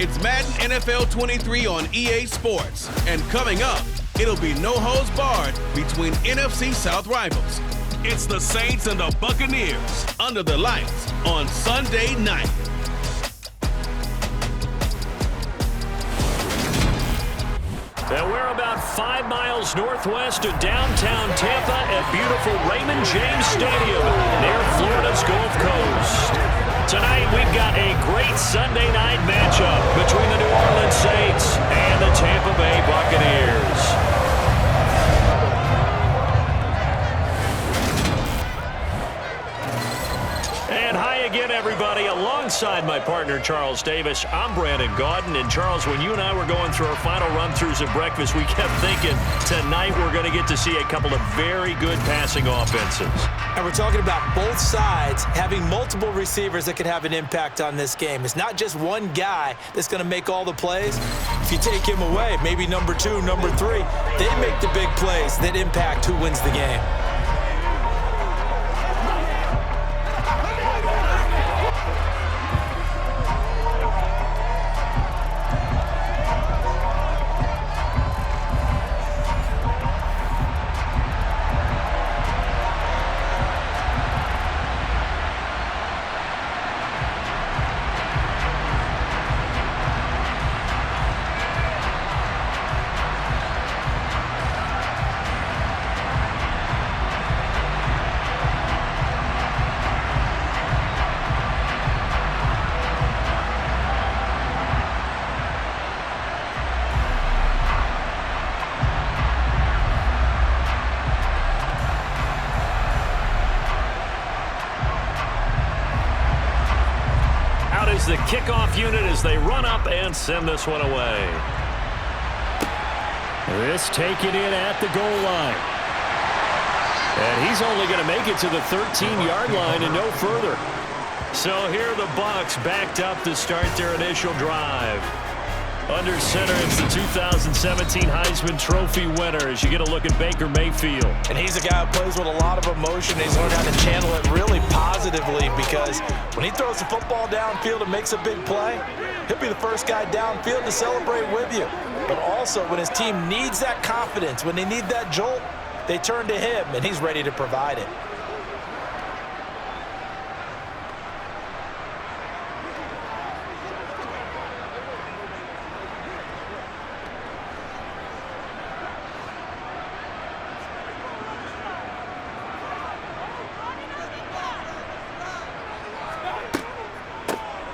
It's Madden NFL 23 on EA Sports. And coming up, it'll be no holds barred between NFC South rivals. It's the Saints and the Buccaneers under the lights on Sunday night. And we're about 5 miles northwest of downtown Tampa at beautiful Raymond James Stadium near Florida's Gulf Coast. Tonight we've got a great Sunday night matchup between the New Orleans Saints and the Tampa Bay Buccaneers. And hi again, everybody. Alongside my partner, Charles Davis, I'm Brandon Gaudin. And, Charles, when you and I were going through our final run-throughs at breakfast, we kept thinking tonight we're going to get to see a couple of very good passing offenses. And we're talking about both sides having multiple receivers that could have an impact on this game. It's not just one guy that's going to make all the plays. If you take him away, maybe number 2, number 3, they make the big plays that impact who wins the game. Is the kickoff unit as they run up and send this one away. This taken in at the goal line. And he's only going to make it to the 13-yard line and no further. So here the Bucs backed up to start their initial drive. Under center, it's the 2017 Heisman Trophy winner as you get a look at Baker Mayfield. And he's a guy who plays with a lot of emotion. He's learned how to channel it really positively because when he throws the football downfield and makes a big play, he'll be the first guy downfield to celebrate with you. But also when his team needs that confidence, when they need that jolt, they turn to him, and he's ready to provide it.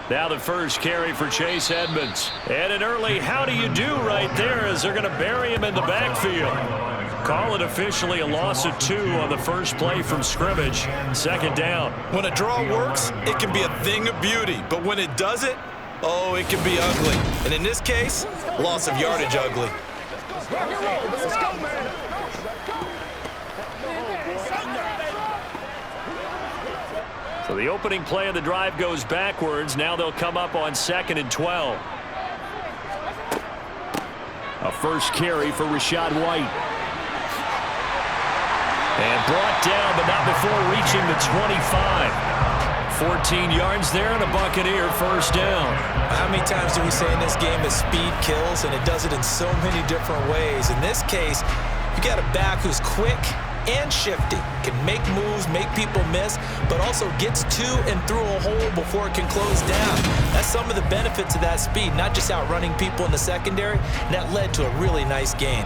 Now the first carry for Chase Edmonds. And an early how do you do right there as they're going to bury him in the backfield. Call it officially a loss of 2 on the first play from scrimmage. Second down. When a draw works, it can be a thing of beauty. But when it doesn't, oh, it can be ugly. And in this case, loss of yardage ugly. Let's go, man. So the opening play of the drive goes backwards. Now they'll come up on 2nd and 12. A first carry for Rachaad White. And brought down, but not before reaching the 25. 14 yards there and a Buccaneer first down. How many times do we say in this game that speed kills, and it does it in so many different ways? In this case, you got a back who's quick and shifty, can make moves, make people miss, but also gets to and through a hole before it can close down. That's some of the benefits of that speed, not just outrunning people in the secondary, and that led to a really nice gain.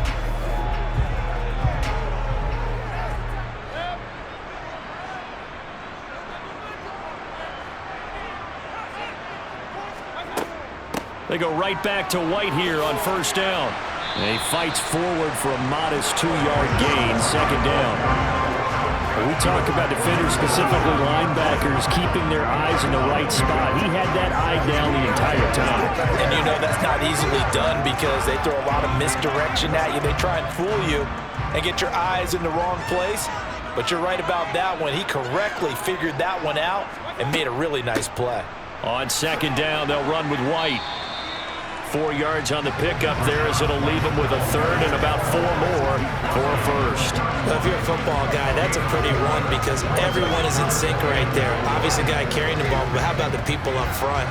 They go right back to White here on first down. And he fights forward for a modest 2-yard gain, second down. When we talk about defenders, specifically linebackers, keeping their eyes in the right spot. He had that eye down the entire time. And you know that's not easily done because they throw a lot of misdirection at you. They try and fool you and get your eyes in the wrong place. But you're right about that one. He correctly figured that one out and made a really nice play. On second down, they'll run with White. 4 yards on the pickup there as it'll leave him with a third and about 4 more for a first. Well, if you're a football guy, that's a pretty run because everyone is in sync right there. Obviously, the guy carrying the ball, but how about the people up front?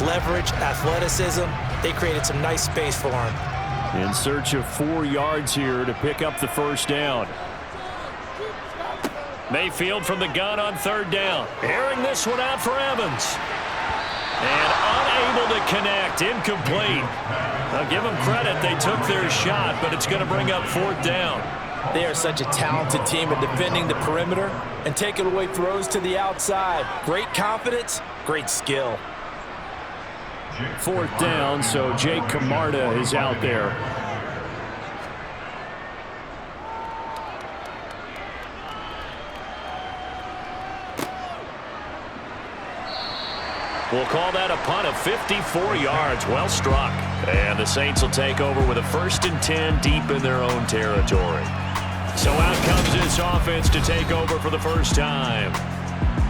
Leverage, athleticism, they created some nice space for him. In search of 4 yards here to pick up the first down. Mayfield from the gun on 3rd down. Airing this one out for Evans. And unable to connect. Incomplete. I'll give them credit. They took their shot, but it's going to bring up 4th down. They are such a talented team at defending the perimeter and taking away throws to the outside. Great confidence, great skill. 4th down, so Jake Camarda is out there. We'll call that a punt of 54 yards. Well struck. And the Saints will take over with a 1st and 10 deep in their own territory. So out comes this offense to take over for the first time.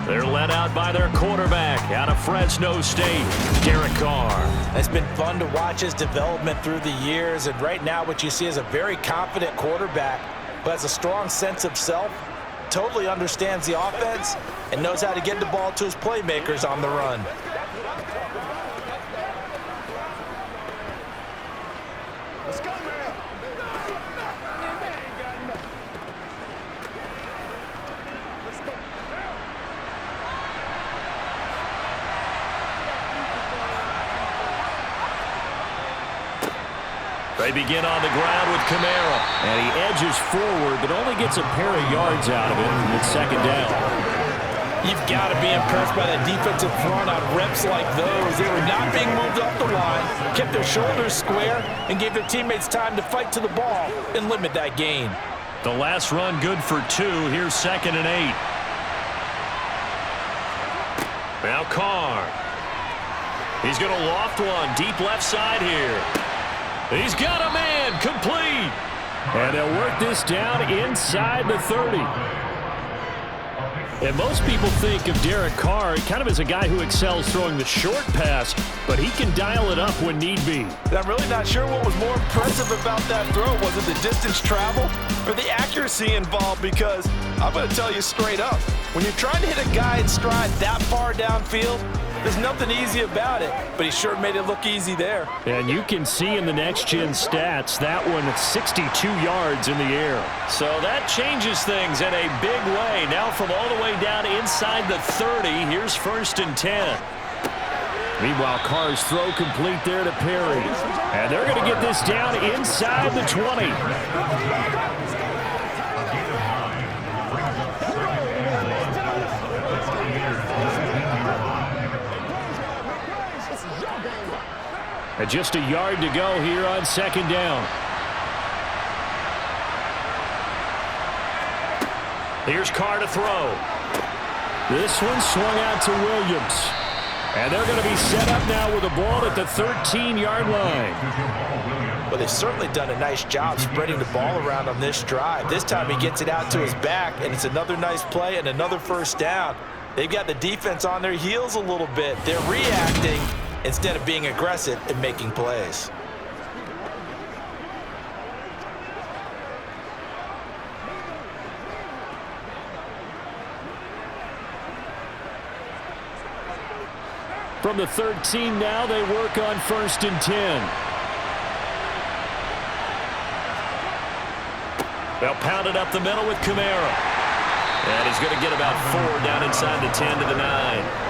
They're led out by their quarterback out of Fresno State, Derek Carr. It's been fun to watch his development through the years, and right now what you see is a very confident quarterback who has a strong sense of self, totally understands the offense, and knows how to get the ball to his playmakers on the run. Let's go, man. Let's go. They begin on the ground with Kamara. And he edges forward, but only gets a pair of yards out of it, and it's 2nd down. You've got to be impressed by that defensive front on reps like those. They were not being moved up the line, kept their shoulders square, and gave their teammates time to fight to the ball and limit that gain. The last run good for 2. Here's 2nd and 8. Now Carr. He's going to loft one deep left side here. He's got a man, complete. And they'll work this down inside the 30. And most people think of Derek Carr kind of as a guy who excels throwing the short pass, but he can dial it up when need be. I'm really not sure what was more impressive about that throw. Was it the distance travel or the accuracy involved? Because I'm going to tell you straight up, when you're trying to hit a guy in stride that far downfield, there's nothing easy about it, but he sure made it look easy there. And you can see in the next-gen stats, that one at 62 yards in the air. So that changes things in a big way. Now from all the way down inside the 30, here's 1st and 10. Meanwhile, Carr's throw complete there to Perry. And they're going to get this down inside the 20. And just a yard to go here on 2nd down. Here's Carr to throw. This one swung out to Williams. And they're going to be set up now with the ball at the 13-yard line. Well, they've certainly done a nice job spreading the ball around on this drive. This time he gets it out to his back, and it's another nice play and another 1st down. They've got the defense on their heels a little bit. They're reacting instead of being aggressive and making plays. From the 13 now, they work on 1st and 10. They'll pound it up the middle with Kamara. And he's going to get about 4 down inside the 10 to the 9.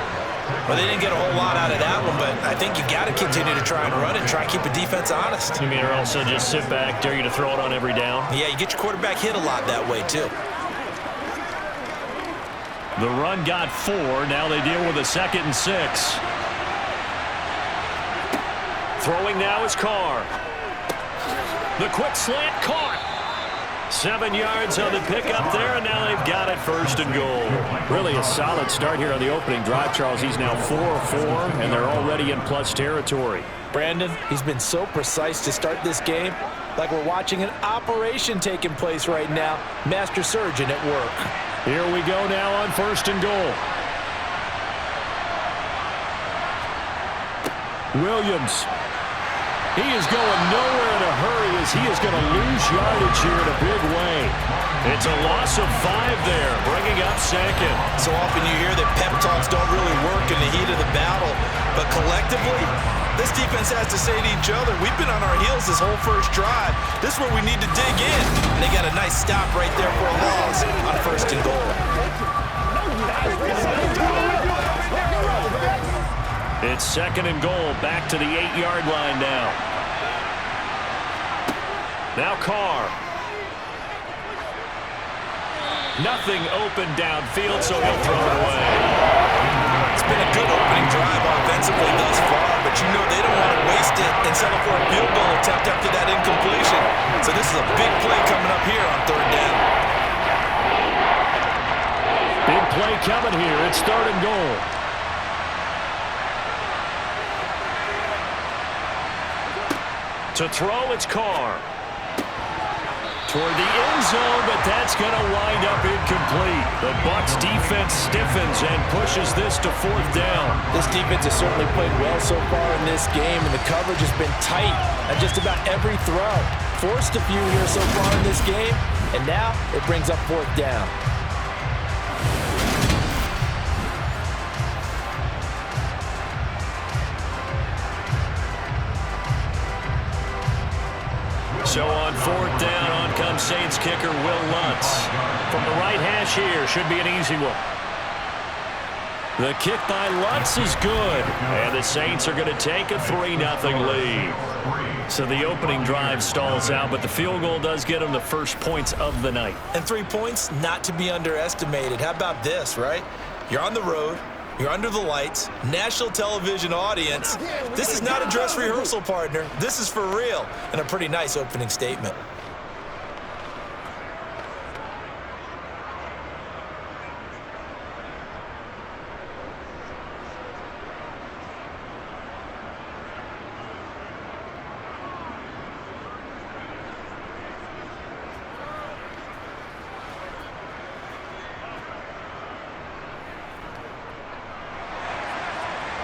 Well, they didn't get a whole lot out of that one, but I think you got to continue to try and run and try and keep the defense honest. You mean or also just sit back, dare you to throw it on every down? Yeah, you get your quarterback hit a lot that way, too. The run got 4. Now they deal with a 2nd and 6. Throwing now is Carr. The quick slant caught. 7 yards on the pickup there, and now they've got it 1st and goal. Really a solid start here on the opening drive, Charles. He's now 4 of 4, and they're already in plus territory. Brandon, he's been so precise to start this game, like we're watching an operation taking place right now. Master surgeon at work. Here we go now on 1st and goal. Williams. He is going nowhere in a hurry as he is going to lose yardage here in a big way. It's a loss of 5 there, bringing up 2nd. So often you hear that pep talks don't really work in the heat of the battle, but collectively, This defense has to say to each other, we've been on our heels this whole first drive. This is where we need to dig in. And they got a nice stop right there for a loss on 1st and goal. It's 2nd and goal, back to the 8-yard line now. Now Carr. Nothing open downfield, so he'll throw it away. It's been a good opening drive offensively thus far, but you know they don't want to waste it and settle for a field goal attempt after that incompletion. So this is a big play coming up here on 3rd down. Big play coming here. It's 3rd and goal. To throw, it's Carr. Toward the end zone, but that's going to wind up incomplete. The Bucs defense stiffens and pushes this to 4th down. This defense has certainly played well so far in this game, and the coverage has been tight at just about every throw. Forced a few here so far in this game, and now it brings up 4th down. So on 4th down, on comes Saints kicker Will Lutz. From the right hash here, should be an easy one. The kick by Lutz is good, and the Saints are going to take a 3-0 lead. So the opening drive stalls out, but the field goal does get them the first points of the night. And 3 points, not to be underestimated. How about this, right? You're on the road. You're under the lights, national television audience. This is not a dress rehearsal, partner. This is for real, and a pretty nice opening statement.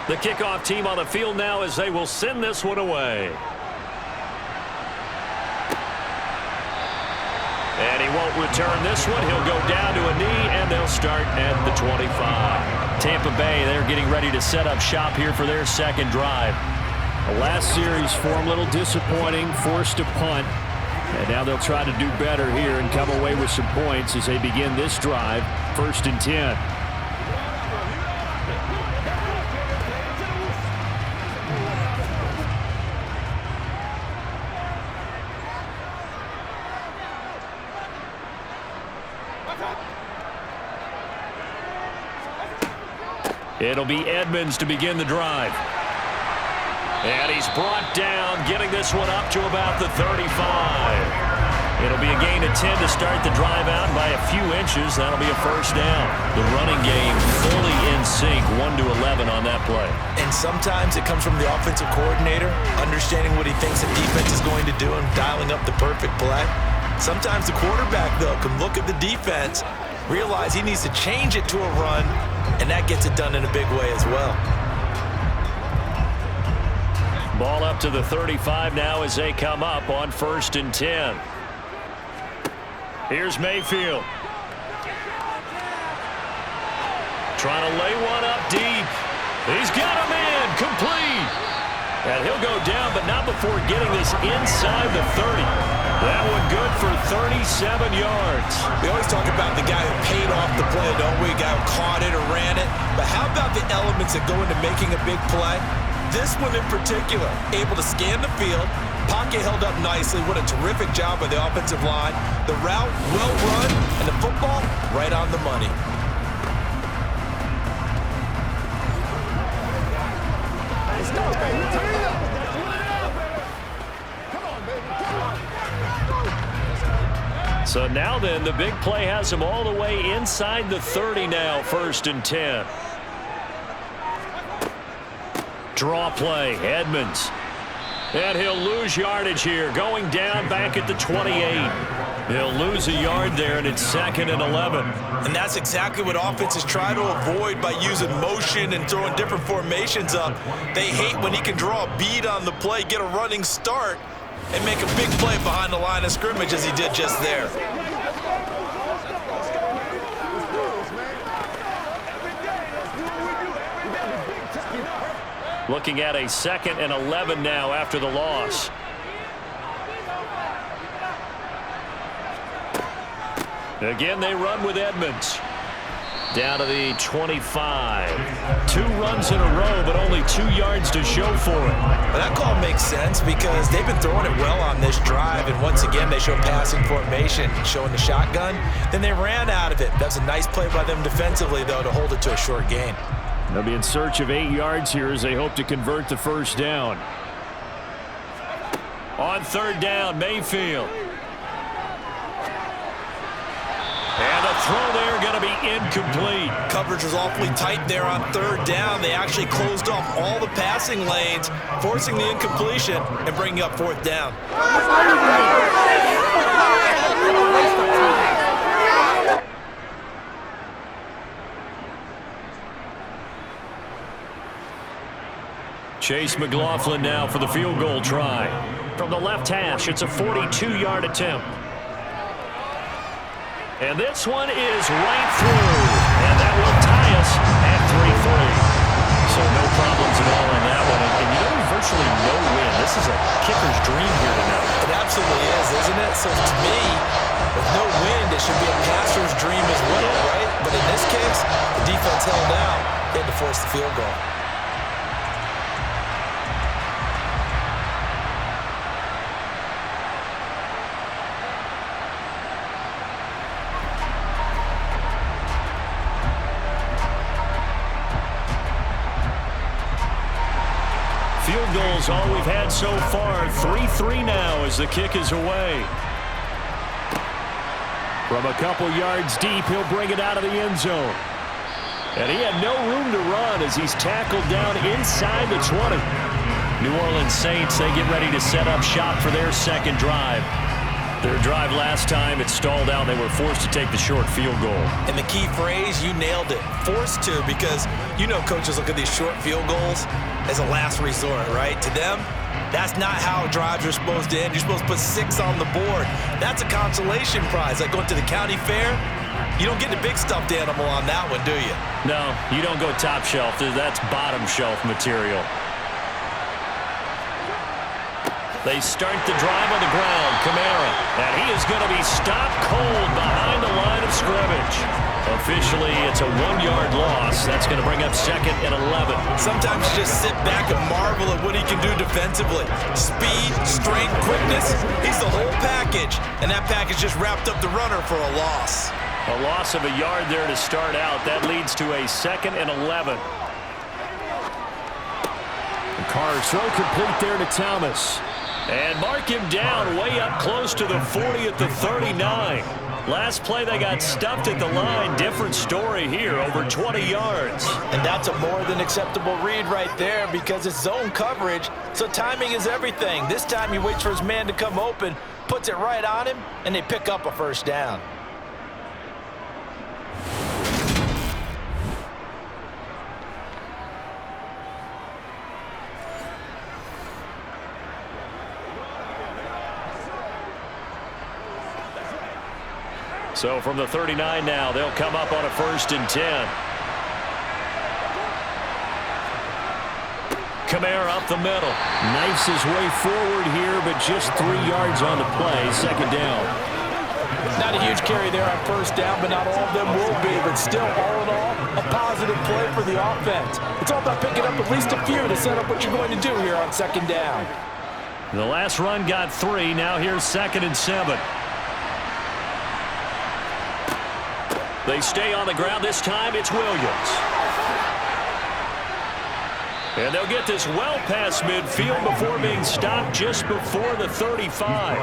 The kickoff team on the field now as they will send this one away. And he won't return this one. He'll go down to a knee, and they'll start at the 25. Tampa Bay, they're getting ready to set up shop here for their 2nd drive. The last series for them, a little disappointing, forced to punt. And now they'll try to do better here and come away with some points as they begin this drive, 1st and 10. It'll be Edmonds to begin the drive. And he's brought down, getting this one up to about the 35. It'll be a gain of 10 to start the drive out by a few inches. That'll be a 1st down. The running game fully in sync, 1-11 on that play. And sometimes it comes from the offensive coordinator, understanding what he thinks the defense is going to do and dialing up the perfect play. Sometimes the quarterback, though, can look at the defense, realize he needs to change it to a run, and that gets it done in a big way as well. Ball up to the 35 now as they come up on 1st and 10. Here's Mayfield. Trying to lay one up deep. He's got him in, complete. And he'll go down, but not before getting this inside the 30. That one good for 37 yards. We always talk about the guy who paid off the play, don't we? The guy who caught it or ran it. But how about the elements that go into making a big play? This one in particular, able to scan the field. Pocket held up nicely. What a terrific job by the offensive line. The route, well run, and the football, right on the money. Let's go, baby. Turn it up. Come on, baby. So now then, the big play has him all the way inside the 30 now, 1st and 10. Draw play, Edmonds. And he'll lose yardage here, going down back at the 28. He'll lose a yard there, and it's 2nd and 11. And that's exactly what offenses try to avoid by using motion and throwing different formations up. They hate when he can draw a bead on the play, get a running start, and make a big play behind the line of scrimmage as he did just there. Looking at a 2nd and 11 now after the loss. Again, they run with Edmonds. Down to the 25. 2 runs in a row, but only 2 yards to show for it. Well, that call makes sense because they've been throwing it well on this drive, and once again, they show passing formation, showing the shotgun. Then they ran out of it. That's a nice play by them defensively, though, to hold it to a short gain. They'll be in search of 8 yards here as they hope to convert the first down. On 3rd down, Mayfield. And a throw there going to be incomplete. Coverage was awfully tight there on 3rd down. They actually closed off all the passing lanes, forcing the incompletion and bringing up 4th down. Chase McLaughlin now for the field goal try. From the left hash, it's a 42-yard attempt. And this one is right through. And that will tie us at 3-3. So no problems at all on that one. And you know, virtually no win. This is a kicker's dream here tonight. It absolutely is, isn't it? So to me, with no wind, it should be a passer's dream as well, right? But in this case, the defense held out. They had to force the field goal. Field goals all we've had so far. 3-3 now as the kick is away. From a couple yards deep, he'll bring it out of the end zone. And he had no room to run as he's tackled down inside the 20. New Orleans Saints, they get ready to set up shop for their 2nd drive. Their drive last time, it stalled out. They were forced to take the short field goal. And the key phrase, you nailed it. Forced to, because you know coaches look at these short field goals as a last resort, right? To them, that's not how drives are supposed to end. You're supposed to put 6 on the board. That's a consolation prize. Like going to the county fair, you don't get the big stuffed animal on that one, do you? No, you don't go top shelf. That's bottom shelf material. They start the drive on the ground. Kamara. And he is going to be stopped cold behind the line of scrimmage. Officially, it's a 1-yard loss. That's going to bring up 2nd and 11. Sometimes you just sit back and marvel at what he can do defensively. Speed, strength, quickness. He's the whole package. And that package just wrapped up the runner for a loss. A loss of a yard there to start out. That leads to a 2nd and 11. Carr's throw complete there to Thomas. And mark him down way up close to the 40 at the 39. Last play, they got stuffed at the line. Different story here, over 20 yards. And that's a more than acceptable read right there because it's zone coverage, so timing is everything. This time he waits for his man to come open, puts it right on him, and they pick up a 1st down. So from the 39 now, they'll come up on a 1st and 10. Kamara up the middle. Knifes his way forward here, but just 3 yards on the play. 2nd down. Not a huge carry there on 1st down, but not all of them will be. But still, all in all, a positive play for the offense. It's all about picking up at least a few to set up what you're going to do here on 2nd down. The last run got 3. Now here's 2nd and 7. They stay on the ground. This time it's Williams. And they'll get this well past midfield before being stopped just before the 35.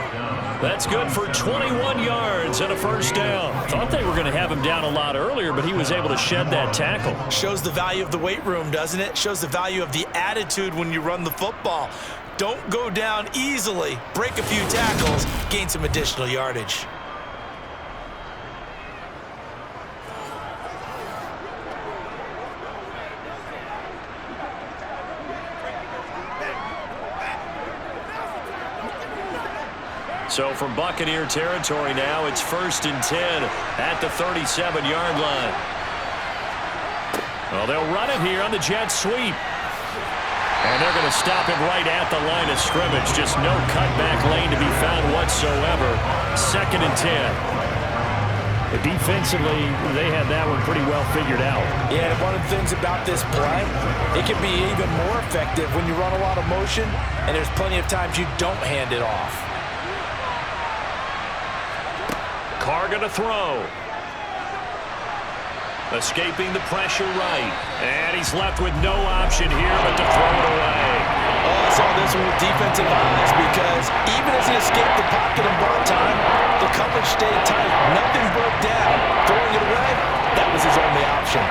That's good for 21 yards and a 1st down. Thought they were going to have him down a lot earlier, but he was able to shed that tackle. Shows the value of the weight room, doesn't it? Shows the value of the attitude when you run the football. Don't go down easily. Break a few tackles. Gain some additional yardage. So from Buccaneer territory now, it's 1st and 10 at the 37-yard line. Well, they'll run it here on the jet sweep. And they're going to stop him right at the line of scrimmage. Just no cutback lane to be found whatsoever. 2nd and 10. Defensively, they had that one pretty well figured out. Yeah, and one of the things about this play, it can be even more effective when you run a lot of motion, and there's plenty of times you don't hand it off. Carr going to throw. Escaping the pressure right. And he's left with no option here but to throw it away. Oh, I saw this one with defensive eyes because even as he escaped the pocket and bought time, the coverage stayed tight. Nothing broke down. Throwing it away, that was his only option.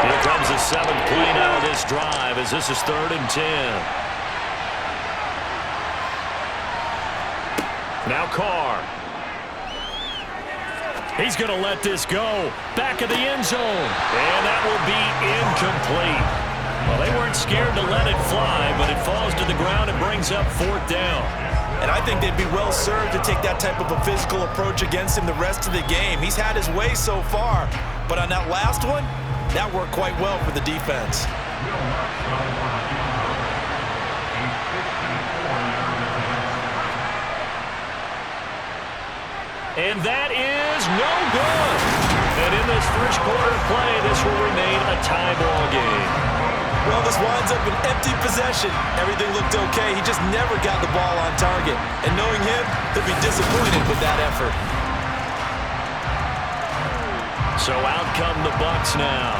Here comes the 7th play now of this drive as this is 3rd and 10. Now Carr. He's going to let this go. Back of the end zone. And that will be incomplete. Well, they weren't scared to let it fly, but it falls to the ground and brings up 4th down. And I think they'd be well served to take that type of a physical approach against him the rest of the game. He's had his way so far, but on that last one, that worked quite well for the defense. And that is no good. And in this first quarter of play, this will remain a tie ball game. Well, this winds up an empty possession. Everything looked okay. He just never got the ball on target. And knowing him, he'll be disappointed with that effort. So out come the Bucs now.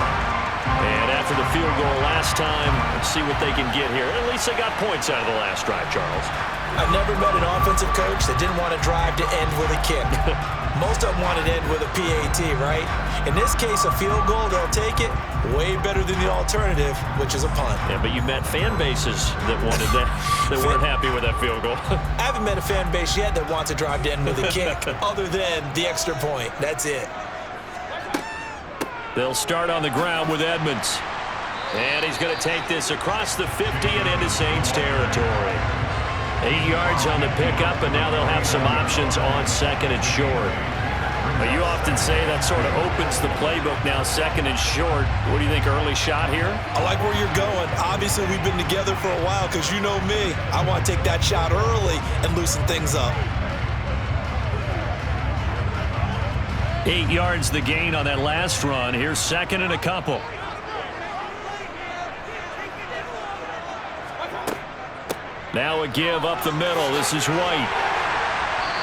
And after the field goal last time, let's see what they can get here. At least they got points out of the last drive, Charles. I've never met an offensive coach that didn't want to drive to end with a kick. Most of them want to end with a PAT, right? In this case, a field goal, they'll take it. Way better than the alternative, which is a punt. Yeah, but you met fan bases that wanted that, that weren't happy with that field goal. I haven't met a fan base yet that wants to drive to end with a kick, other than the extra point. That's it. They'll start on the ground with Edmonds. And he's going to take this across the 50 and into Saints territory. 8 yards on the pickup, and now they'll have some options on 2nd and short. But you often say that sort of opens the playbook now, 2nd and short. What do you think, early shot here? I like where you're going. Obviously, we've been together for a while because you know me. I want to take that shot early and loosen things up. 8 yards the gain on that last run. Here's 2nd and a couple. Now a give up the middle. This is White.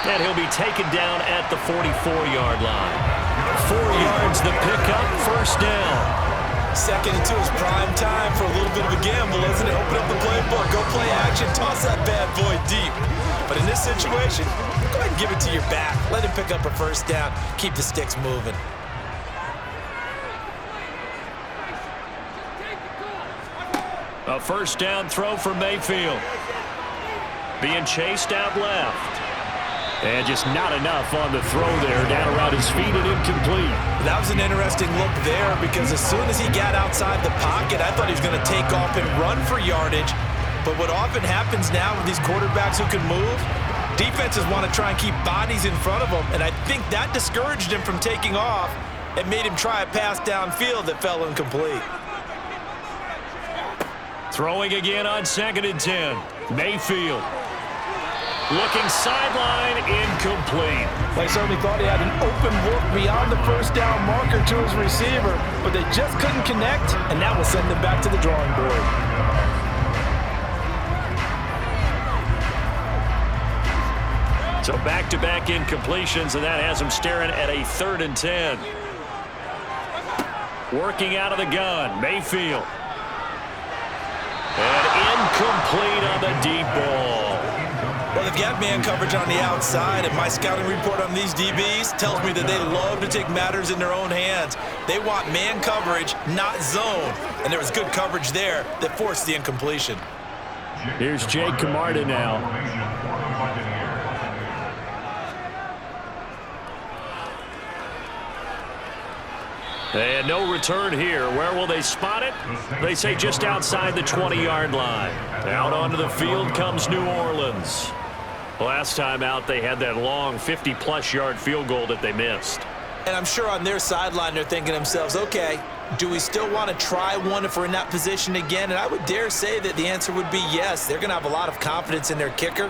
And he'll be taken down at the 44-yard line. 4 yards the pickup, 1st down. 2nd and 2 is prime time for a little bit of a gamble, isn't it? Open up the playbook, go play action, toss that bad boy deep. But in this situation, go ahead and give it to your back. Let him pick up a 1st down. Keep the sticks moving. A 1st down throw for Mayfield. Being chased out left. And just not enough on the throw there. Down around his feet and incomplete. That was an interesting look there because as soon as he got outside the pocket, I thought he was going to take off and run for yardage. But what often happens now with these quarterbacks who can move, defenses want to try and keep bodies in front of them. And I think that discouraged him from taking off and made him try a pass downfield that fell incomplete. Throwing again on 2nd and 10. Mayfield. Looking sideline, incomplete. They certainly thought he had an open look beyond the 1st down marker to his receiver, but they just couldn't connect, and that will send them back to the drawing board. So back-to-back incompletions, and that has him staring at a 3rd and 10. Working out of the gun, Mayfield. And incomplete on the deep ball. Well, they've got man coverage on the outside, and my scouting report on these DBs tells me that they love to take matters in their own hands. They want man coverage, not zone. And there was good coverage there that forced the incompletion. Here's Jake Camarda now. And no return here. Where will they spot it? They say just outside the 20-yard line. Out onto the field comes New Orleans. Last time out, they had that long 50-plus yard field goal that they missed. And I'm sure on their sideline they're thinking to themselves, okay, do we still want to try one if we're in that position again? And I would dare say that the answer would be yes. They're going to have a lot of confidence in their kicker.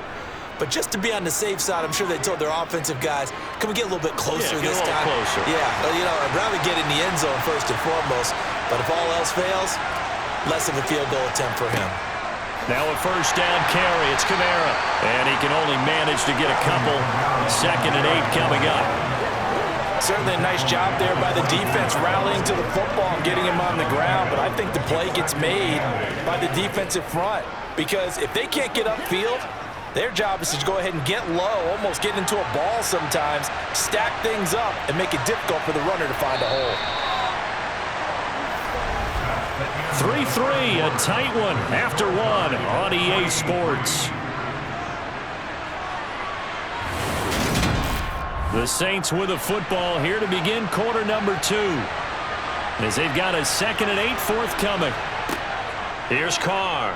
But just to be on the safe side, I'm sure they told their offensive guys, can we get a little bit closer this time? Closer. Yeah, well, I'd rather get in the end zone first and foremost. But if all else fails, less of a field goal attempt for him. Now a first down carry. It's Kamara. And he can only manage to get a couple. 2nd and 8 coming up. Certainly a nice job there by the defense rallying to the football and getting him on the ground. But I think the play gets made by the defensive front. Because if they can't get upfield, their job is to go ahead and get low, almost get into a ball sometimes, stack things up, and make it difficult for the runner to find a hole. 3-3, a tight one after one on EA Sports. The Saints with a football here to begin quarter number 2. As they've got a 2nd and 8 forthcoming. Here's Carr.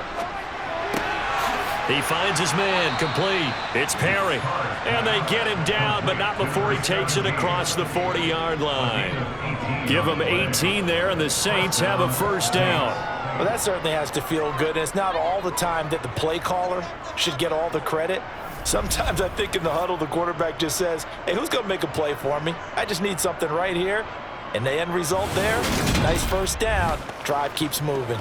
He finds his man, complete. It's Perry. And they get him down, but not before he takes it across the 40-yard line. Give him 18 there, and the Saints have a first down. Well, that certainly has to feel good. And it's not all the time that the play caller should get all the credit. Sometimes I think in the huddle, the quarterback just says, hey, who's going to make a play for me? I just need something right here. And the end result there, nice first down. Drive keeps moving.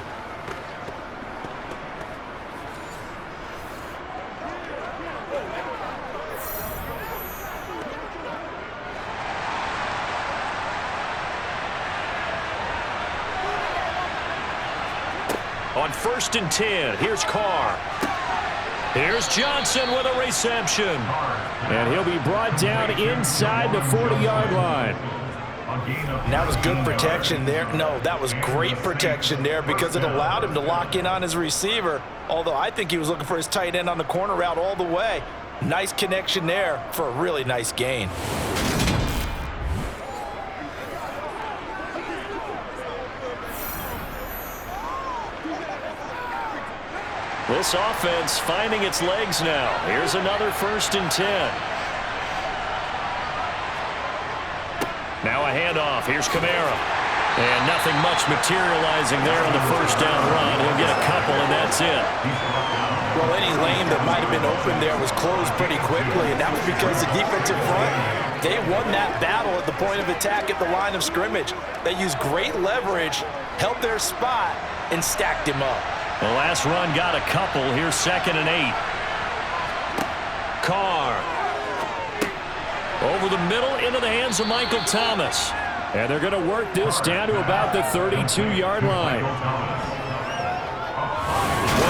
On 1st and 10, here's Carr. Here's Johnson with a reception. And he'll be brought down inside the 40-yard line. That was good protection there. No, that was great protection there because it allowed him to lock in on his receiver. Although I think he was looking for his tight end on the corner route all the way. Nice connection there for a really nice gain. This offense finding its legs now. Here's another 1st and 10. Now a handoff. Here's Kamara. And nothing much materializing there on the first down run. He'll get a couple, and that's it. Well, any lane that might have been open there was closed pretty quickly, and that was because the defensive front, they won that battle at the point of attack at the line of scrimmage. They used great leverage, held their spot, and stacked him up. The last run got a couple. Here's 2nd and 8. Carr. Over the middle into the hands of Michael Thomas. And they're going to work this down to about the 32-yard line. One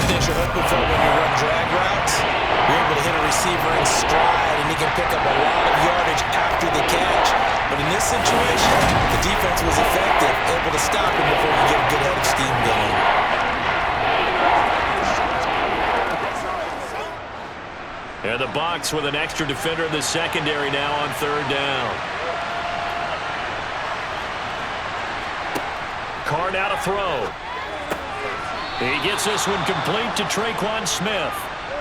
thing you're hoping for when you run drag routes, you're able to hit a receiver in stride, and he can pick up a lot of yardage after the catch. But in this situation, the defense was effective, able to stop him before he get a good head of steam going. And the Bucs with an extra defender in the secondary now on 3rd down. Carr now to throw. He gets this one complete to Traquan Smith.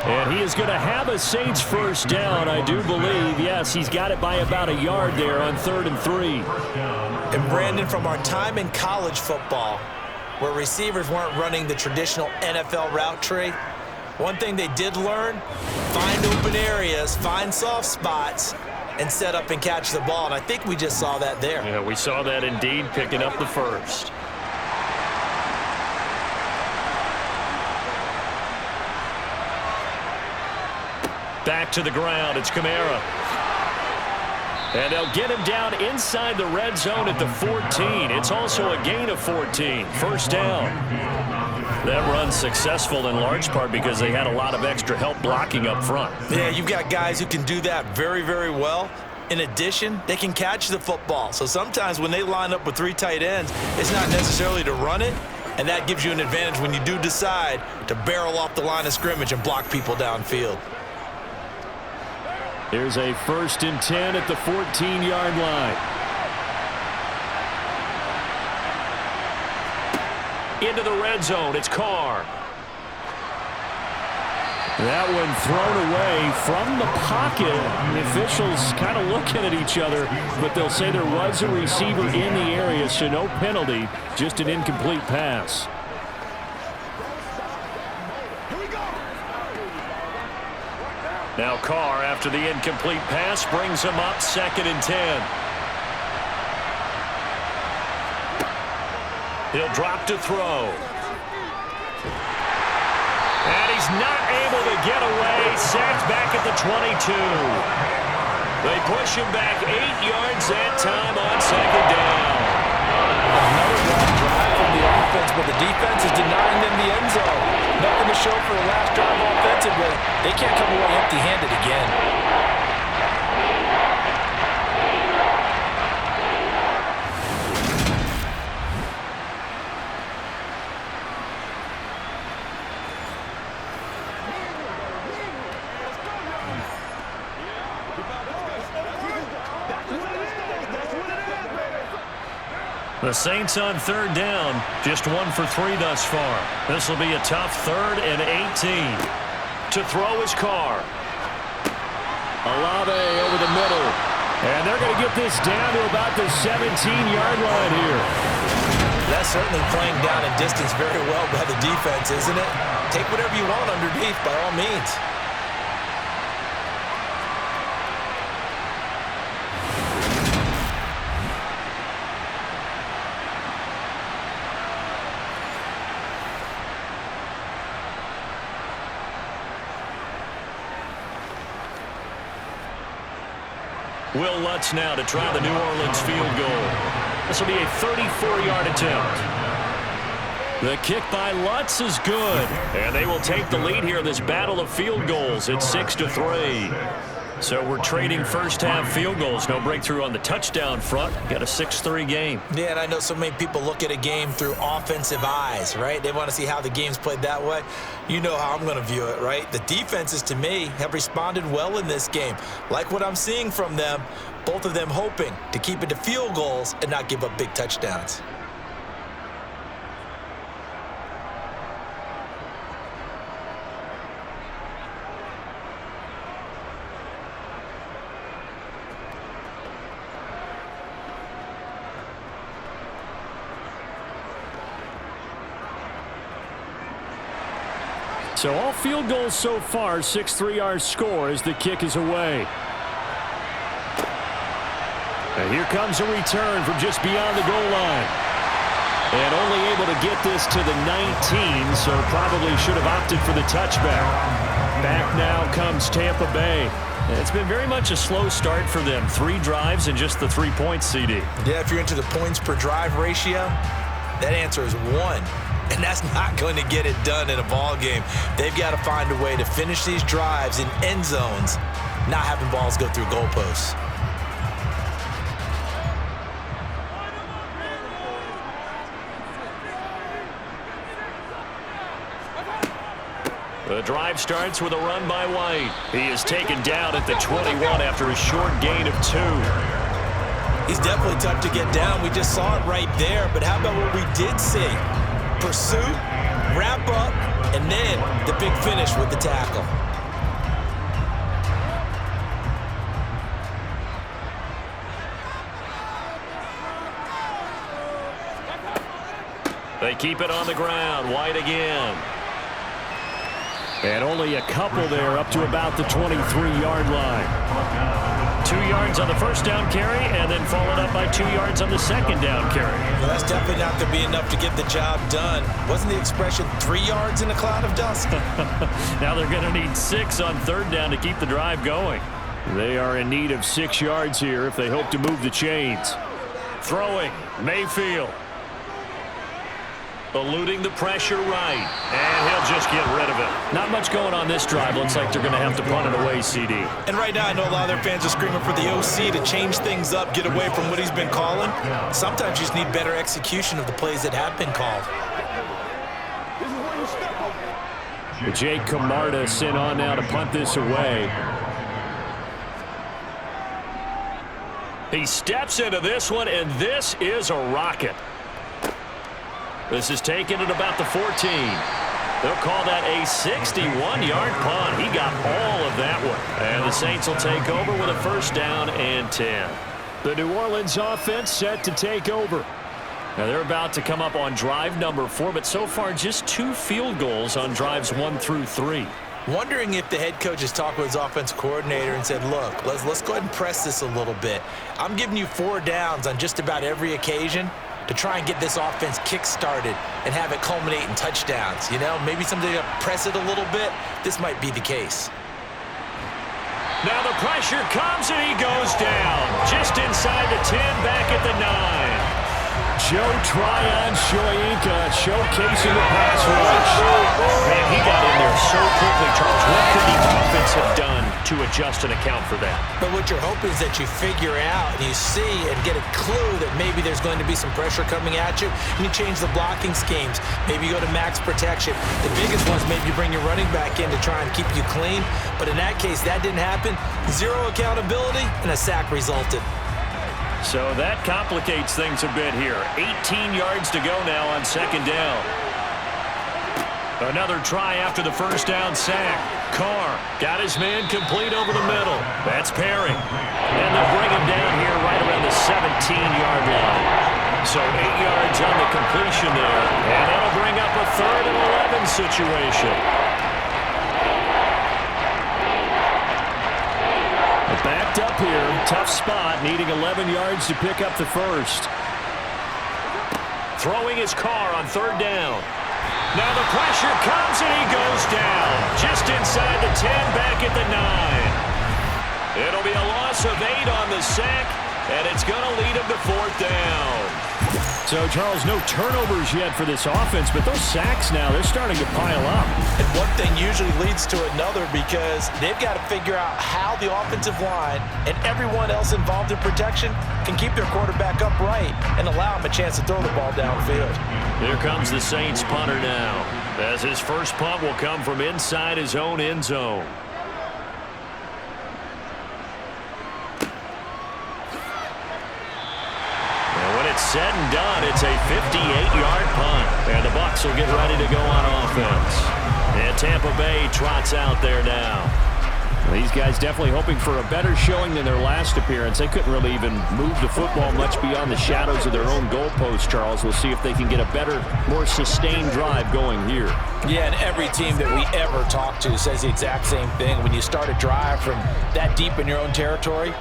And he is going to have a Saints first down, I do believe. Yes, he's got it by about a yard there on 3rd and 3. And Brandon, from our time in college football, where receivers weren't running the traditional NFL route tree, one thing they did learn, find open areas, find soft spots, and set up and catch the ball. And I think we just saw that there. Yeah, we saw that indeed, picking up the first. Back to the ground, it's Kamara. And they'll get him down inside the red zone at the 14. It's also a gain of 14. First down. That run successful in large part because they had a lot of extra help blocking up front. Yeah, you've got guys who can do that very, very well. In addition, they can catch the football. So sometimes when they line up with 3 tight ends, it's not necessarily to run it, and that gives you an advantage when you do decide to barrel off the line of scrimmage and block people downfield. Here's a 1st and 10 at the 14-yard line. Into the red zone, it's Carr. That one thrown away from the pocket. The officials kind of looking at each other, but they'll say there was a receiver in the area, so no penalty, just an incomplete pass. Now Carr, after the incomplete pass, brings him up 2nd and 10. He'll drop to throw. And he's not able to get away. Sacked back at the 22. They push him back 8 yards that time on 2nd down. Another long drive from the offense, but the defense is denying them the end zone. Nothing to show for the last drive offensively. They can't come away empty-handed again. The Saints on 3rd down, just 1 for 3 thus far. This will be a tough 3rd and 18. To throw his Carr. Olave over the middle. And they're going to get this down to about the 17-yard line here. That's certainly playing down in distance very well by the defense, isn't it? Take whatever you want underneath by all means. Will Lutz now to try the New Orleans field goal. This will be a 34-yard attempt. The kick by Lutz is good. And they will take the lead here in this battle of field goals. It's 6-3. So we're trading first-half field goals. No breakthrough on the touchdown front. Got a 6-3 game. Yeah, and I know so many people look at a game through offensive eyes, right? They want to see how the game's played that way. You know how I'm going to view it, right? The defenses, to me, have responded well in this game. Like what I'm seeing from them, both of them hoping to keep it to field goals and not give up big touchdowns. So all field goals so far, 6-3 our score as the kick is away. And here comes a return from just beyond the goal line. And only able to get this to the 19, so probably should have opted for the touchback. Back now comes Tampa Bay. It's been very much a slow start for them. 3 drives and just the 3 points, CD. Yeah, if you're into the points per drive ratio, that answer is 1. And that's not going to get it done in a ball game. They've got to find a way to finish these drives in end zones, not having balls go through goalposts. The drive starts with a run by White. He is taken down at the 21 after a short gain of 2. He's definitely tough to get down. We just saw it right there. But how about what we did see? Pursuit, wrap up, and then the big finish with the tackle. They keep it on the ground. White again. And only a couple there up to about the 23-yard line. 2 yards on the first down carry and then followed up by 2 yards on the second down carry. Well, that's definitely not going to be enough to get the job done. Wasn't the expression 3 yards in a cloud of dust? Now they're going to need 6 on 3rd down to keep the drive going. They are in need of 6 yards here if they hope to move the chains. Throwing, Mayfield. Eluding the pressure right. And he'll just get rid of it. Not much going on this drive. Looks like they're going to have to punt it away, CD. And right now I know a lot of their fans are screaming for the OC to change things up, get away from what he's been calling. Sometimes you just need better execution of the plays that have been called. Jake Camarda sent on now to punt this away. He steps into this one, and this is a rocket. This is taken at about the 14. They'll call that a 61-yard punt. He got all of that one. And the Saints will take over with a first down and 10. The New Orleans offense set to take over. Now they're about to come up on drive number 4, but so far just 2 field goals on drives 1 through 3. Wondering if the head coach has talked with his offensive coordinator and said, look, let's go ahead and press this a little bit. I'm giving you 4 downs on just about every occasion to try and get this offense kick-started and have it culminate in touchdowns. You know, maybe somebody to press it a little bit. This might be the case. Now the pressure comes and he goes down. Just inside the 10, back at the 9. Joe Tryon-Shoyinka showcasing the pass rush. Man, he got in there so quickly, Charles. What could the offense have done to adjust and account for that? But what you're hoping is that you figure out and you see and get a clue that maybe there's going to be some pressure coming at you, and you change the blocking schemes. Maybe you go to max protection. The biggest ones, maybe you bring your running back in to try and keep you clean. But in that case, that didn't happen. 0 accountability, and a sack resulted. So that complicates things a bit here. 18 yards to go now on second down. Another try after the first down sack. Carr got his man complete over the middle. That's Perry. And they'll bring him down here right around the 17-yard line. So 8 yards on the completion there. And that'll bring up a 3rd and 11 situation. Backed up here, tough spot, needing 11 yards to pick up the first. Throwing his Carr on 3rd down. Now the pressure comes and he goes down. Just inside the 10, back at the 9. It'll be a loss of 8 on the sack, and it's going to lead him to 4th down. So, Charles, no turnovers yet for this offense, but those sacks now, they're starting to pile up. And one thing usually leads to another because they've got to figure out how the offensive line and everyone else involved in protection can keep their quarterback upright and allow him a chance to throw the ball downfield. Here comes the Saints punter now, as his first punt will come from inside his own end zone. Said and done, it's a 58-yard punt. And the Bucs will get ready to go on offense. And Tampa Bay trots out there now. Well, these guys definitely hoping for a better showing than their last appearance. They couldn't really even move the football much beyond the shadows of their own goalpost, Charles. We'll see if they can get a better, more sustained drive going here. Yeah, and every team that we ever talk to says the exact same thing. When you start a drive from that deep in your own territory,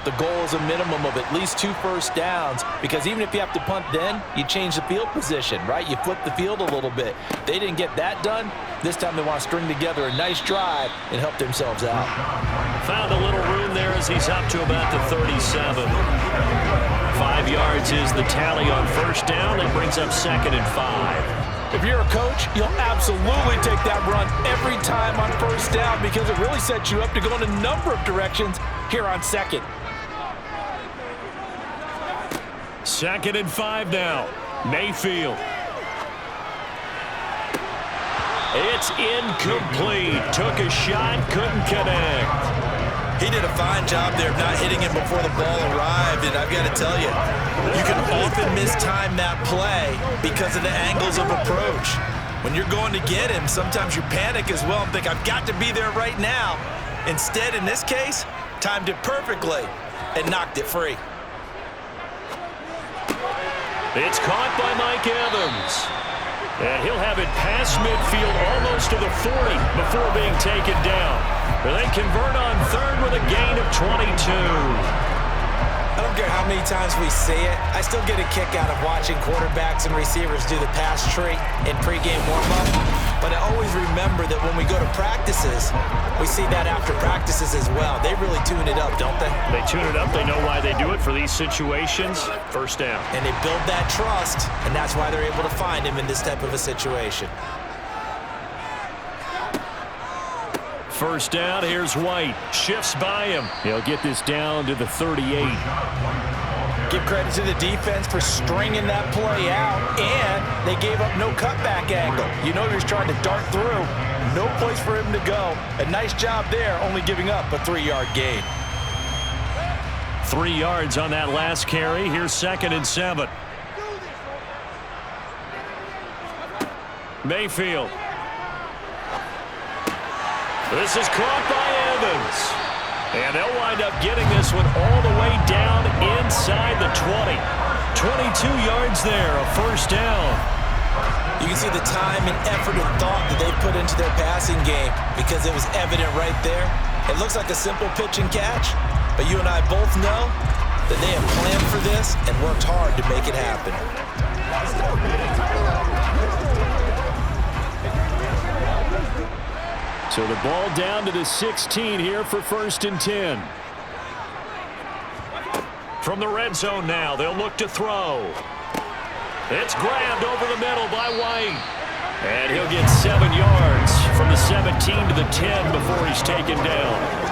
the goal is a minimum of at least 2 first downs, because even if you have to punt then, you change the field position, right? You flip the field a little bit. They didn't get that done. This time they want to string together a nice drive and help themselves out. Found a little room there as he's up to about the 37. 5 yards is the tally on first down. That brings up 2nd and 5. If you're a coach, you'll absolutely take that run every time on first down because it really sets you up to go in a number of directions here on 2nd. 2nd and 5 now. Mayfield. It's incomplete. Took a shot, couldn't connect. He did a fine job there of not hitting him before the ball arrived, and I've got to tell you, you can often mistime that play because of the angles of approach. When you're going to get him, sometimes you panic as well and think, I've got to be there right now. Instead, in this case, timed it perfectly and knocked it free. It's caught by Mike Evans. And he'll have it past midfield almost to the 40 before being taken down. But they convert on 3rd with a gain of 22. I don't care how many times we see it. I still get a kick out of watching quarterbacks and receivers do the pass tree in pregame warm-up. But I always remember that when we go to practices, we see that after practices as well. They really tune it up, don't they? They tune it up. They know why they do it for these situations. First down. And they build that trust, and that's why they're able to find him in this type of a situation. First down, here's White. Shifts by him. He'll get this down to the 38. Give credit to the defense for stringing that play out, and they gave up no cutback angle. You know he was trying to dart through. No place for him to go. A nice job there, only giving up a 3-yard gain. 3 yards on that last carry. Here's 2nd and 7. Mayfield. This is caught by Evans. And they'll wind up getting this one all the way down inside the 20. 22 yards there, a first down. You can see the time and effort and thought that they put into their passing game because it was evident right there. It looks like a simple pitch and catch, but you and I both know that they have planned for this and worked hard to make it happen. So the ball down to the 16 here for 1st and 10. From the red zone now, they'll look to throw. It's grabbed over the middle by White. And he'll get 7 yards from the 17 to the 10 before he's taken down.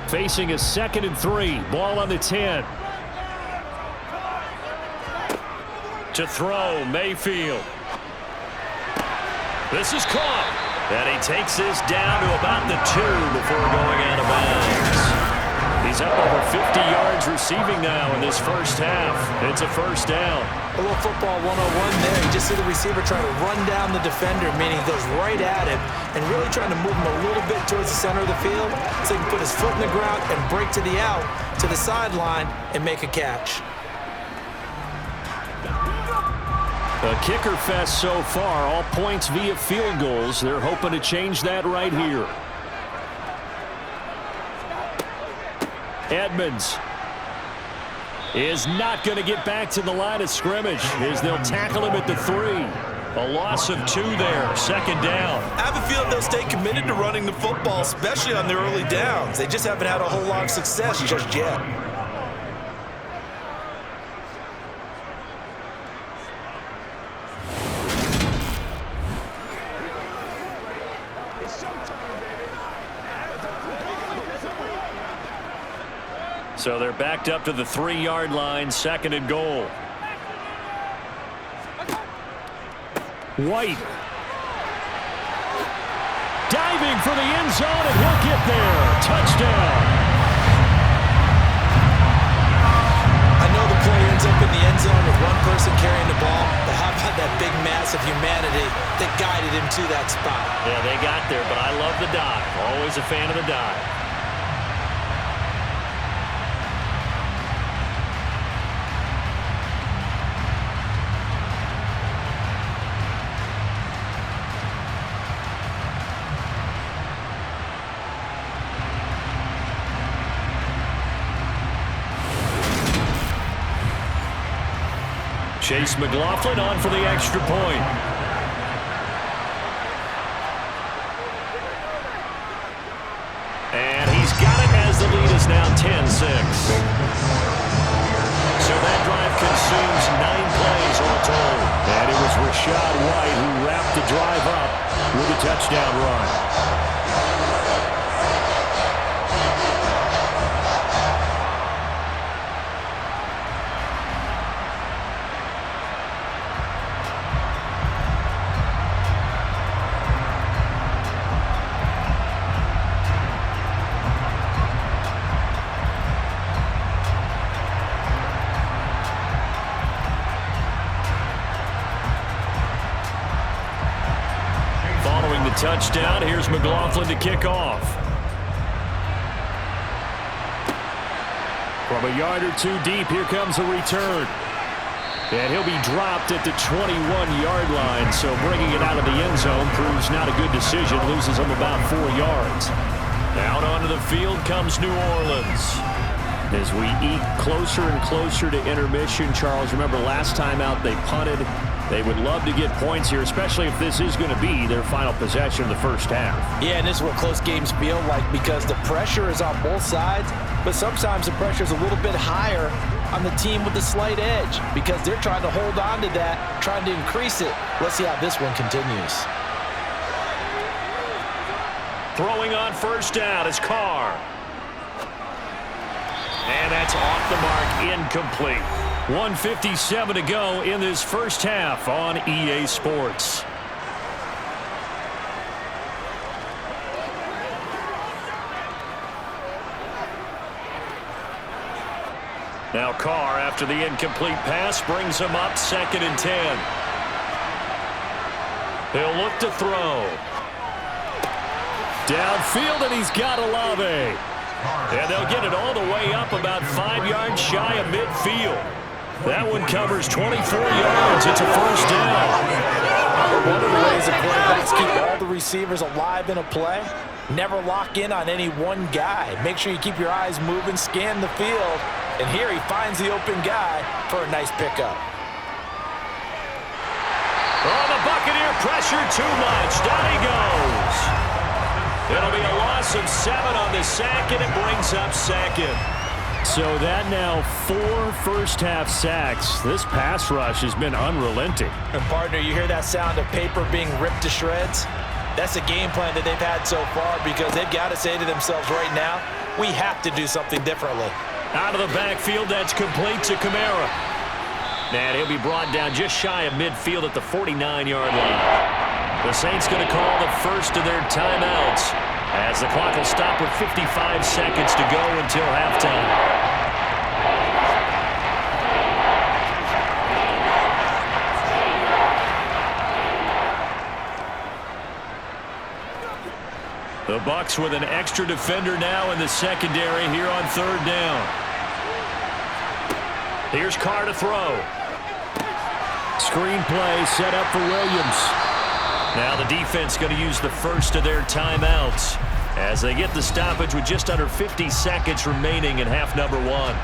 Facing a 2nd and 3. Ball on the 10. To throw, Mayfield. This is caught. And he takes this down to about the 2 before going out of bounds. He's up over 50 yards receiving now in this first half. It's a first down. A little football 101 there. You just see the receiver trying to run down the defender, meaning he goes right at him and really trying to move him a little bit towards the center of the field so he can put his foot in the ground and break to the out, to the sideline, and make a catch. A kicker fest so far, all points via field goals. They're hoping to change that right here. Edmonds is not going to get back to the line of scrimmage as they'll tackle him at the 3. A loss of 2 there, 2nd down. I have a feeling they'll stay committed to running the football, especially on their early downs. They just haven't had a whole lot of success just yet. So they're backed up to the 3-yard line, 2nd and goal. White. Diving for the end zone, and he'll get there. Touchdown. I know the play ends up in the end zone with one person carrying the ball, but how about that big mass of humanity that guided him to that spot? Yeah, they got there, but I love the dive. Always a fan of the dive. Chase McLaughlin on for the extra point. And he's got it as the lead is now 10-6. So that drive consumes 9 plays all told. And it was Rashad White who wrapped the drive up with a touchdown run. Touchdown. Here's McLaughlin to kick off. From a yard or 2 deep, here comes a return. And he'll be dropped at the 21-yard line, so bringing it out of the end zone proves not a good decision. Loses him about 4 yards. Out onto the field comes New Orleans. As we eat closer and closer to intermission, Charles, remember last time out they punted. They would love to get points here, especially if this is going to be their final possession of the first half. Yeah, and this is what close games feel like because the pressure is on both sides, but sometimes the pressure is a little bit higher on the team with the slight edge because they're trying to hold on to that, trying to increase it. Let's see how this one continues. Throwing on first down is Carr. And that's off the mark, incomplete. 1:57 to go in this first half on EA Sports. Now Carr, after the incomplete pass, brings him up 2nd and 10. He'll look to throw. Downfield, and he's got Olave. And they'll get it all the way up about 5 yards shy of midfield. That one covers 24 yards. It's a first down. One of the ways that quarterbacks keep all the receivers alive in a play, never lock in on any one guy. Make sure you keep your eyes moving, scan the field. And here he finds the open guy for a nice pickup. Oh, the Buccaneer pressure too much. Down he goes. It'll be a loss of 7 on the sack, and it brings up 2nd. So that now 4 first-half sacks. This pass rush has been unrelenting. And partner, you hear that sound of paper being ripped to shreds? That's a game plan that they've had so far because they've got to say to themselves right now, we have to do something differently. Out of the backfield, that's complete to Kamara. And he'll be brought down just shy of midfield at the 49-yard line. The Saints going to call the first of their timeouts as the clock will stop with 55 seconds to go until halftime. The Bucs with an extra defender now in the secondary here on 3rd down. Here's Carr to throw. Screen play set up for Williams. Now the defense going to use the first of their timeouts as they get the stoppage with just under 50 seconds remaining in half number 1.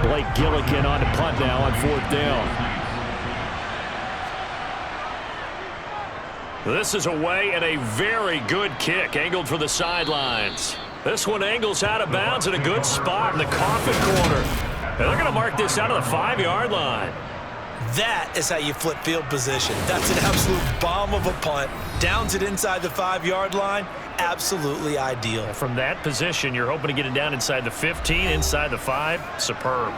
Blake Gillikin on the punt now on 4th down. This is away and a very good kick angled for the sidelines. This one angles out of bounds in a good spot in the coffin corner. And they're going to mark this out of the 5-yard line. That is how you flip field position. That's an absolute bomb of a punt. Downs it inside the 5-yard line. Absolutely ideal. From that position, you're hoping to get it down inside the 15, inside the 5. Superb.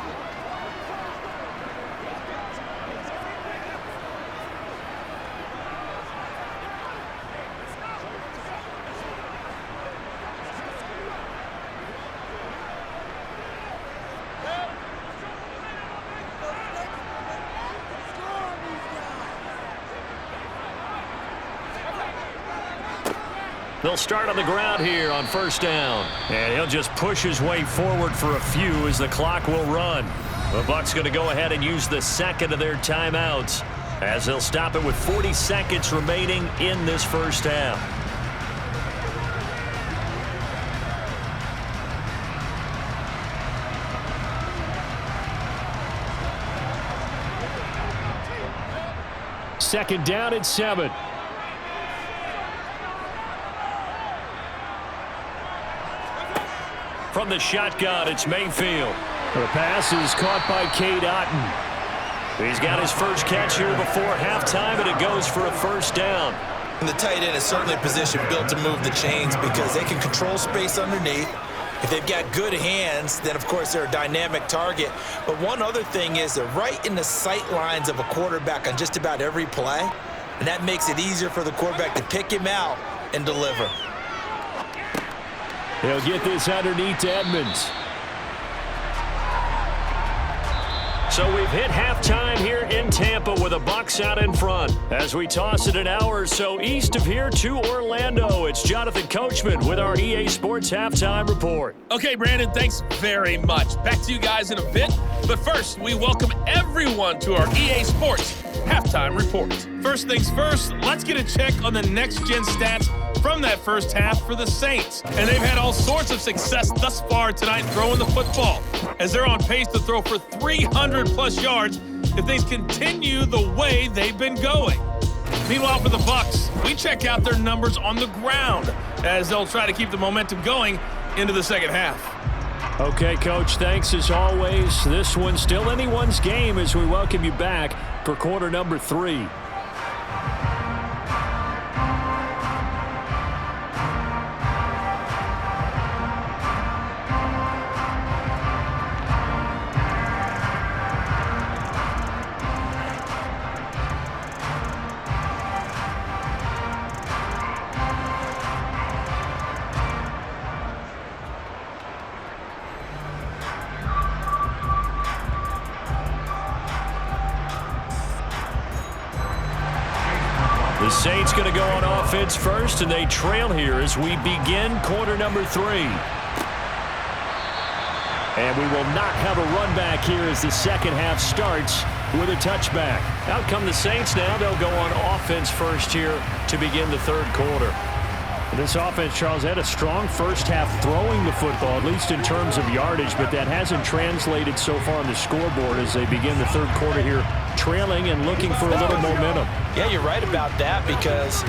They'll start on the ground here on 1st down. And he'll just push his way forward for a few as the clock will run. The Bucs going to go ahead and use the 2nd of their timeouts as they'll stop it with 40 seconds remaining in this first half. Second down and 7. From the shotgun, it's Mayfield. The pass is caught by Cade Otton. He's got his first catch here before halftime, and it goes for a first down. And the tight end is certainly a position built to move the chains because they can control space underneath. If they've got good hands, then, of course, they're a dynamic target. But one other thing is they're right in the sight lines of a quarterback on just about every play, and that makes it easier for the quarterback to pick him out and deliver. He'll get this underneath to Edmonds. So we've hit halftime here in Tampa with the Bucs out in front. As we toss it an hour or so east of here to Orlando, it's Jonathan Coachman with our EA Sports Halftime Report. Okay, Brandon, thanks very much. Back to you guys in a bit. But first, we welcome everyone to our EA Sports Halftime Report. First things first, let's get a check on the next-gen stats from that first half for the Saints. And they've had all sorts of success thus far tonight throwing the football, as they're on pace to throw for 300-plus yards if things continue the way they've been going. Meanwhile, for the Bucs, we check out their numbers on the ground as they'll try to keep the momentum going into the second half. Okay, Coach, thanks as always. This one's still anyone's game as we welcome you back for quarter number 3. Saints going to go on offense first, and they trail here as we begin quarter number 3. And we will not have a run back here as the second half starts with a touchback. Out come the Saints now. They'll go on offense first here to begin the third quarter. This offense, Charles, had a strong first half throwing the football, at least in terms of yardage, but that hasn't translated so far on the scoreboard as they begin the third quarter here, trailing and looking for a little momentum. Yeah, you're right about that because,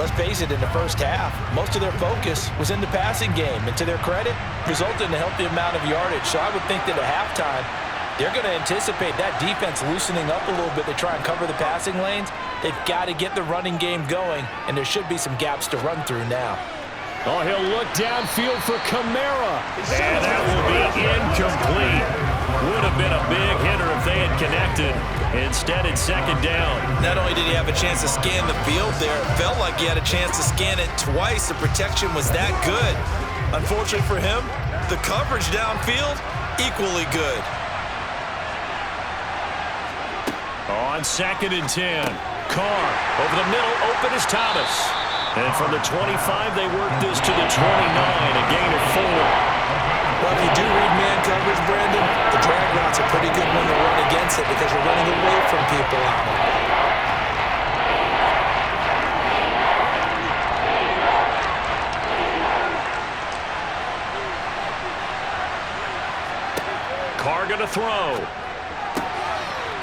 let's face it, in the first half, most of their focus was in the passing game. And to their credit, resulted in a healthy amount of yardage. So I would think that at halftime, they're going to anticipate that defense loosening up a little bit to try and cover the passing lanes. They've got to get the running game going, and there should be some gaps to run through now. Oh, he'll look downfield for Kamara. And that will be incomplete. Would have been a big hitter if they had connected. Instead, it's second down. Not only did he have a chance to scan the field there, it felt like he had a chance to scan it twice. The protection was that good. Unfortunately for him, the coverage downfield, equally good. On 2nd and 10. Carr over the middle, open is Thomas. And from the 25, they work this to the 29, a gain of 4. Well, if you do read man coverage, Brandon, the drag route's a pretty good one to run against it because you're running away from people out there. Carr gonna throw.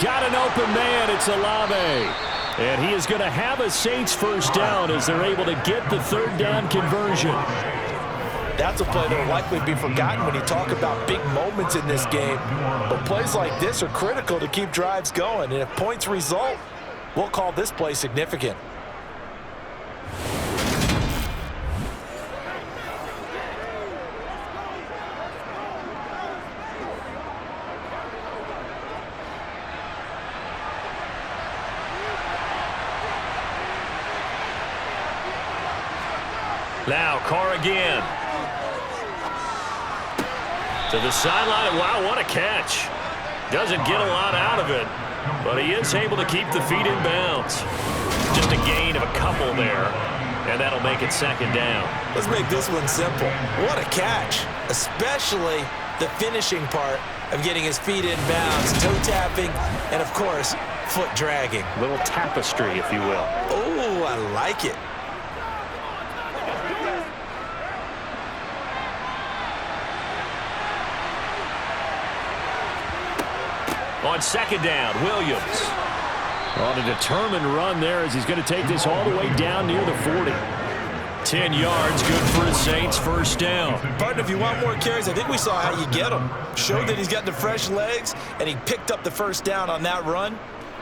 Got an open man. It's Olave. And he is going to have a Saints first down as they're able to get the third down conversion. That's a play that will likely be forgotten when you talk about big moments in this game. But plays like this are critical to keep drives going. And if points result, we'll call this play significant. Now, Carr again. To the sideline. Wow, what a catch. Doesn't get a lot out of it, but he is able to keep the feet in bounds. Just a gain of a couple there, and that'll make it second down. Let's make this one simple. What a catch, especially the finishing part of getting his feet in bounds, toe tapping, and, of course, foot dragging. Little tapestry, if you will. Oh, I like it. On second down, Williams. On a determined run there as he's going to take this all the way down near the 40. 10 yards, good for his Saints, first down. Partner, if you want more carries, I think we saw how you get them. Showed that he's got the fresh legs, and he picked up the first down on that run.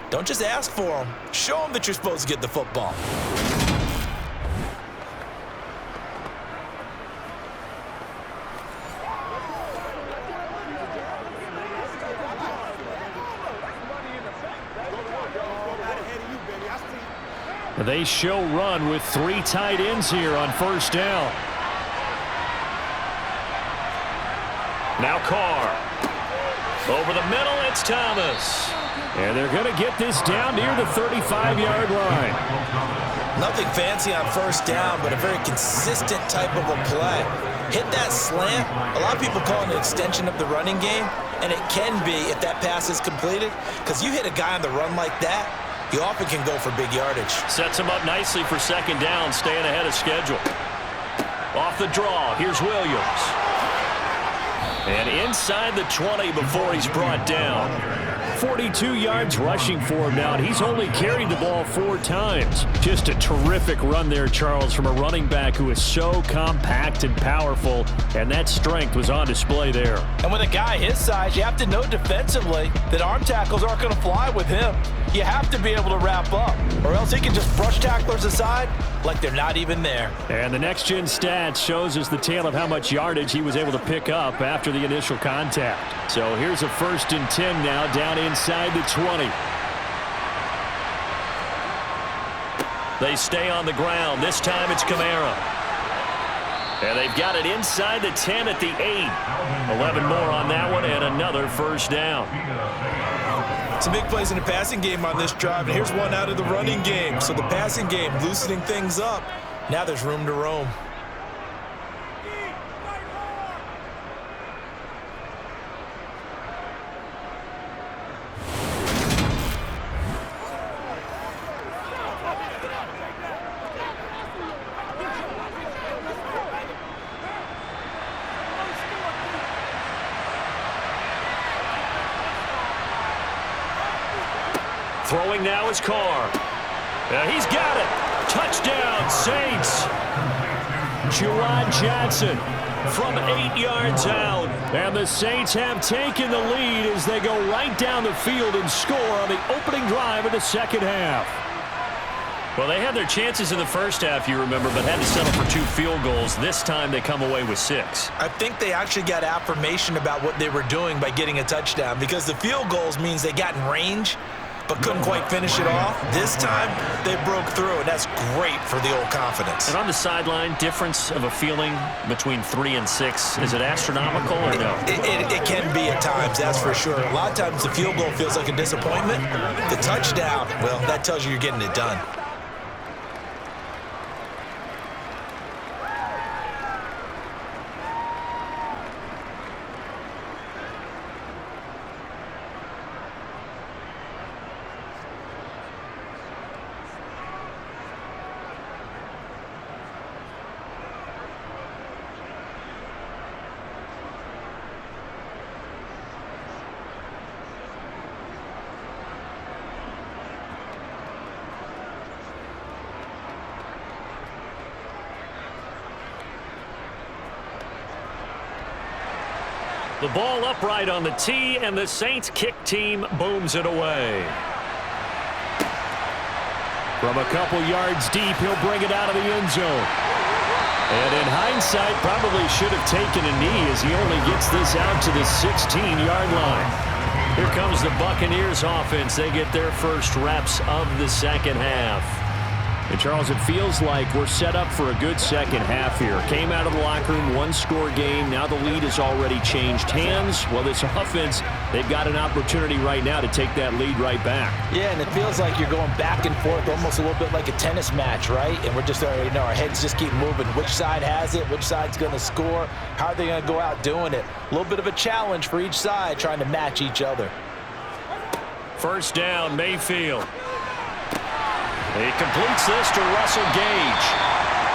Don't just ask for them. Show them that you're supposed to get the football. They show run with 3 tight ends here on first down. Now Carr. Over the middle, it's Thomas. And they're going to get this down near the 35-yard line. Nothing fancy on first down, but a very consistent type of a play. Hit that slant. A lot of people call it an extension of the running game, and it can be if that pass is completed, because you hit a guy on the run like that, you often can go for big yardage. Sets him up nicely for second down, staying ahead of schedule. Off the draw, here's Williams. And inside the 20 before he's brought down. 42 yards rushing for him now, and he's only carried the ball 4 times. Just a terrific run there, Charles, from a running back who is so compact and powerful, and that strength was on display there. And with a guy his size, you have to know defensively that arm tackles aren't going to fly with him. You have to be able to wrap up, or else he can just brush tacklers aside like they're not even there. And the next-gen stats shows us the tale of how much yardage he was able to pick up after the initial contact. So here's a 1st and 10 now, down inside the 20. They stay on the ground. This time it's Kamara. And they've got it inside the 10 at the 8. 11 more on that one and another first down. Some big plays in the passing game on this drive, and here's one out of the running game. So the passing game loosening things up. Now there's room to roam. Throwing now is Carr. He's got it. Touchdown, Saints. Juwan Johnson from 8 yards out. And the Saints have taken the lead as they go right down the field and score on the opening drive of the second half. Well, they had their chances in the first half, you remember, but had to settle for 2 field goals. This time they come away with 6. I think they actually got affirmation about what they were doing by getting a touchdown, because the field goals means they got in range but couldn't quite finish it off. This time, they broke through, and that's great for the old confidence. And on the sideline, difference of a feeling between 3 and 6, is it astronomical or no? It can be at times, that's for sure. A lot of times the field goal feels like a disappointment. The touchdown, well, that tells you you're getting it done. The ball upright on the tee, and the Saints kick team booms it away. From a couple yards deep, he'll bring it out of the end zone. And in hindsight, probably should have taken a knee as he only gets this out to the 16-yard line. Here comes the Buccaneers offense. They get their first reps of the second half. And Charles, it feels like we're set up for a good second half here. Came out of the locker room, 1-score game. Now the lead has already changed hands. Well, this offense, they've got an opportunity right now to take that lead right back. Yeah, and it feels like you're going back and forth, almost a little bit like a tennis match, right? And we're just, our heads just keep moving. Which side has it? Which side's going to score? How are they going to go out doing it? A little bit of a challenge for each side, trying to match each other. First down, Mayfield. He completes this to Russell Gage.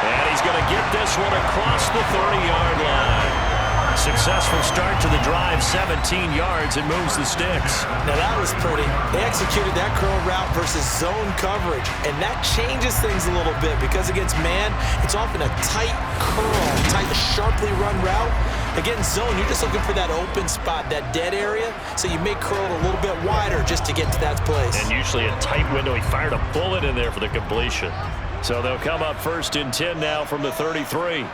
And he's going to get this one across the 30-yard line. Successful start to the drive, 17 yards, and moves the sticks. Now that was pretty. They executed that curl route versus zone coverage, and that changes things a little bit because against man, it's often a tight curl, tight, sharply run route. Against zone, you're just looking for that open spot, that dead area, so you may curl it a little bit wider just to get to that place. And usually a tight window. He fired a bullet in there for the completion. So they'll come up 1st and 10 now from the 33.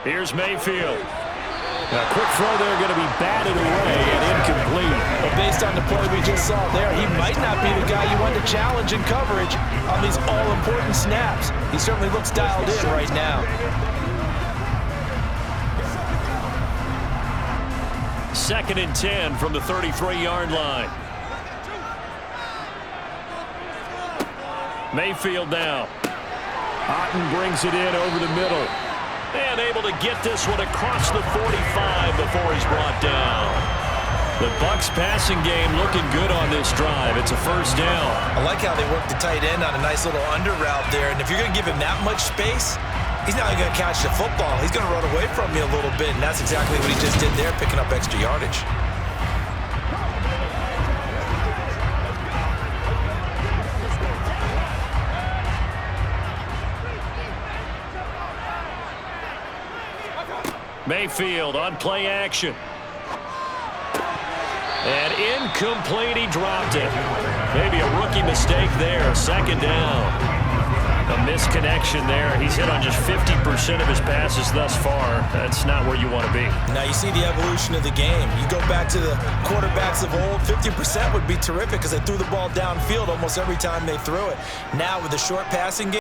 Here's Mayfield. A quick throw there, going to be batted away and incomplete. But based on the play we just saw there, he might not be the guy you want to challenge in coverage on these all-important snaps. He certainly looks dialed in right now. 2nd and 10 from the 33-yard line. Mayfield now. Otten brings it in over the middle. And able to get this one across the 45 before he's brought down. The Bucs passing game looking good on this drive. It's a first down. I like how they work the tight end on a nice little under route there. And if you're going to give him that much space, he's not going to catch the football. He's going to run away from you a little bit, and that's exactly what he just did there, picking up extra yardage. Mayfield on play action. And incomplete, he dropped it. Maybe a rookie mistake there, 2nd down. A misconnection there. He's hit on just 50% of his passes thus far. That's not where you want to be. Now you see the evolution of the game. You go back to the quarterbacks of old, 50% would be terrific because they threw the ball downfield almost every time they threw it. Now with the short passing game,